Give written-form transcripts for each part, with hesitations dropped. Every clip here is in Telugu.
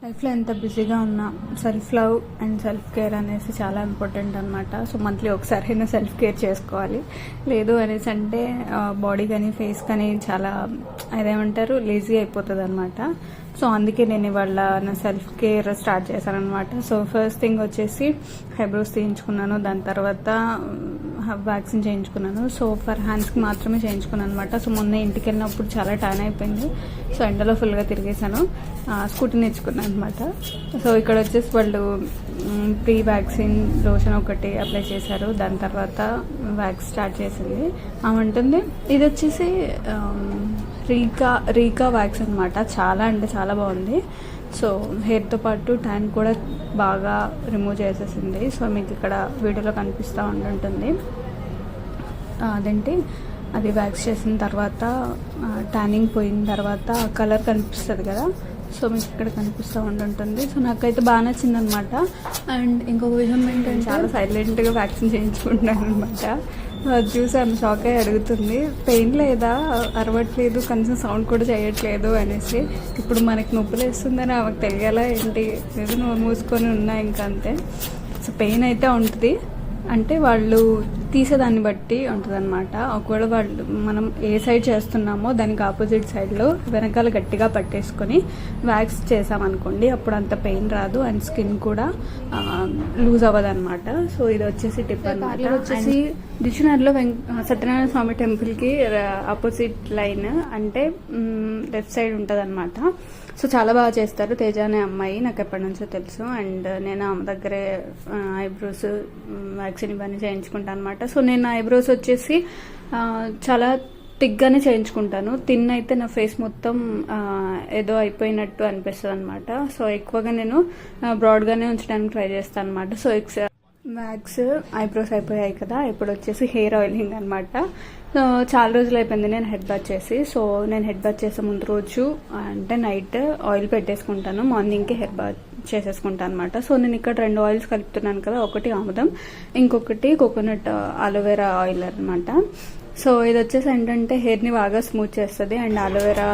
లైఫ్లో ఎంత బిజీగా ఉన్నా self love and self care అనేసి చాలా ఇంపార్టెంట్ అనమాట. సో మంత్లీ ఒకసారైనా సెల్ఫ్ కేర్ చేసుకోవాలి. లేదు అనేసి అంటే బాడీ కానీ ఫేస్ కానీ చాలా అదేమంటారు లేజీ అయిపోతుంది అనమాట. సో అందుకే నేను ఇవాళ నా సెల్ఫ్ కేర్ స్టార్ట్ చేశాను అనమాట. సో ఫస్ట్ థింగ్ వచ్చేసి ఐబ్రోస్ తీయించుకున్నాను, దాని తర్వాత వ్యాక్సిన్ చేయించుకున్నాను. సో ఫర్ హ్యాండ్స్కి మాత్రమే చేయించుకున్నాను అనమాట. సో మొన్న ఇంటికి వెళ్ళినప్పుడు చాలా టైన్ అయిపోయింది. సో ఎండలో ఫుల్గా తిరిగేశాను, స్కూటీ నేర్చుకున్నాను అనమాట. సో ఇక్కడ వచ్చేసి వాళ్ళు ప్రీ వ్యాక్సిన్ లోషన్ ఒకటి అప్లై చేశారు, దాని తర్వాత వ్యాక్స్ స్టార్ట్ చేసింది. ఉంటుంది ఇది వచ్చేసి రీకా వ్యాక్స్ అనమాట. చాలా అంటే చాలా బాగుంది. సో హెయిర్తో పాటు ట్యాన్ కూడా బాగా రిమూవ్ చేసేసింది. సో మీకు ఇక్కడ వీడియోలో కనిపిస్తూ ఉంటుంది. అదేంటి అది వ్యాక్స్ చేసిన తర్వాత ట్యానింగ్ పోయిన తర్వాత కలర్ కనిపిస్తుంది కదా, సో మీకు ఇక్కడ కనిపిస్తూ ఉంటుంది. సో నాకైతే బాగా నచ్చింది అనమాట. అండ్ ఇంకొక విషయం ఏంటంటే చాలా సైలెంట్గా వ్యాక్సిన్ చేయించుకుంటున్నాను అనమాట. చూసి ఆమె షాక్ అయ్యి అడుగుతుంది, పెయిన్ లేదా, అరవట్లేదు, కనీసం సౌండ్ కూడా చేయట్లేదు అనేసి. ఇప్పుడు మనకి నొప్పులు వేస్తుందని ఆమెకు తెలియాలా ఏంటి, లేదు నువ్వు మూసుకొని ఉన్నా ఇంకా అంతే. సో పెయిన్ అయితే ఉంటుంది, అంటే వాళ్ళు తీసేదాన్ని బట్టి ఉంటుంది అనమాట. ఒకవేళ వాళ్ళు మనం ఏ సైడ్ చేస్తున్నామో దానికి ఆపోజిట్ సైడ్లో వెనకాల గట్టిగా పట్టేసుకొని వ్యాక్స్ చేసామనుకోండి, అప్పుడు అంత పెయిన్ రాదు అండ్ స్కిన్ కూడా లూజ్ అవ్వదు అనమాట. సో ఇది వచ్చేసి టిప్ అనమాట. వచ్చేసి దిల్షుక్నగర్లో సత్యనారాయణ స్వామి టెంపుల్కి ఆపోజిట్ లైన్, అంటే లెఫ్ట్ సైడ్ ఉంటుంది అనమాట. సో చాలా బాగా చేస్తారు. తేజ అనే అమ్మాయి నాకు ఎప్పటి నుంచో తెలుసు. అండ్ నేను ఆమె దగ్గరే ఐబ్రోస్ వ్యాక్సిన్ ఇవన్నీ చేయించుకుంటాను అనమాట. సో నేను ఐబ్రోస్ వచ్చేసి చాలా థిక్గానే చేయించుకుంటాను. థిన్ అయితే నా ఫేస్ మొత్తం ఏదో అయిపోయినట్టు అనిపిస్తుంది అనమాట. సో ఎక్కువగా నేను బ్రాడ్గానే ఉంచడానికి ట్రై చేస్తాను అనమాట. సో వ్యాక్స్ ఐబ్రోస్ అయిపోయాయి కదా, ఇప్పుడు వచ్చేసి హెయిర్ ఆయిలింగ్ అనమాట. సో చాలా రోజులు అయిపోయింది నేను హెడ్ బాత్ చేసి. సో నేను హెడ్ బాత్ చేసే ముందు రోజు అంటే నైట్ ఆయిల్ పెట్టేసుకుంటాను, మార్నింగ్కి హెయిర్ బాత్ చేసేసుకుంటాను అనమాట. సో నేను ఇక్కడ 2 ఆయిల్స్ కలుపుతున్నాను కదా, ఒకటి ఆముదం, ఇంకొకటి కోకోనట్ అలోవెరా ఆయిల్ అనమాట. సో ఇది వచ్చేసి ఏంటంటే హెయిర్ని బాగా స్మూత్ చేస్తుంది, అండ్ అలోవెరా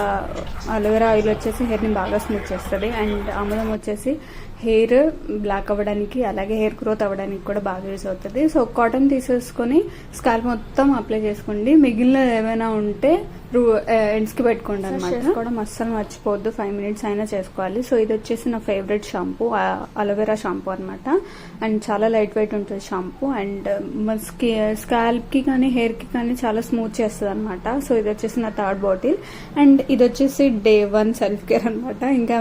ఆయిల్ వచ్చేసి హెయిర్ని బాగా స్మూత్ చేస్తుంది, అండ్ ఆముదం వచ్చేసి హెయిర్ బ్లాక్ అవ్వడానికి అలాగే హెయిర్ గ్రోత్ అవ్వడానికి కూడా బాగా యూజ్ అవుతుంది. సో కాటన్ తీసేసుకొని స్కాల్ప్ మొత్తం అప్లై చేసుకోండి, మిగిలిన ఏమైనా ఉంటే ఎండ్స్కి పెట్టుకోండి అనమాట. చేసుకోవడం అస్సలు మర్చిపోవద్దు, 5 మినిట్స్ అయినా చేసుకోవాలి. సో ఇది వచ్చేసి నా ఫేవరెట్ షాంపూ, అలోవెరా షాంపూ అనమాట. అండ్ చాలా లైట్ వెయిట్ ఉంటుంది షాంపూ, అండ్ స్కాల్ప్కి కానీ హెయిర్కి కానీ చాలా స్మూత్ చేస్తుంది అనమాట. సో ఇది వచ్చేసి నా 3rd బాటిల్, అండ్ ఇది వచ్చేసి Day 1 సెల్ఫ్ కేర్ అనమాట. ఇంకా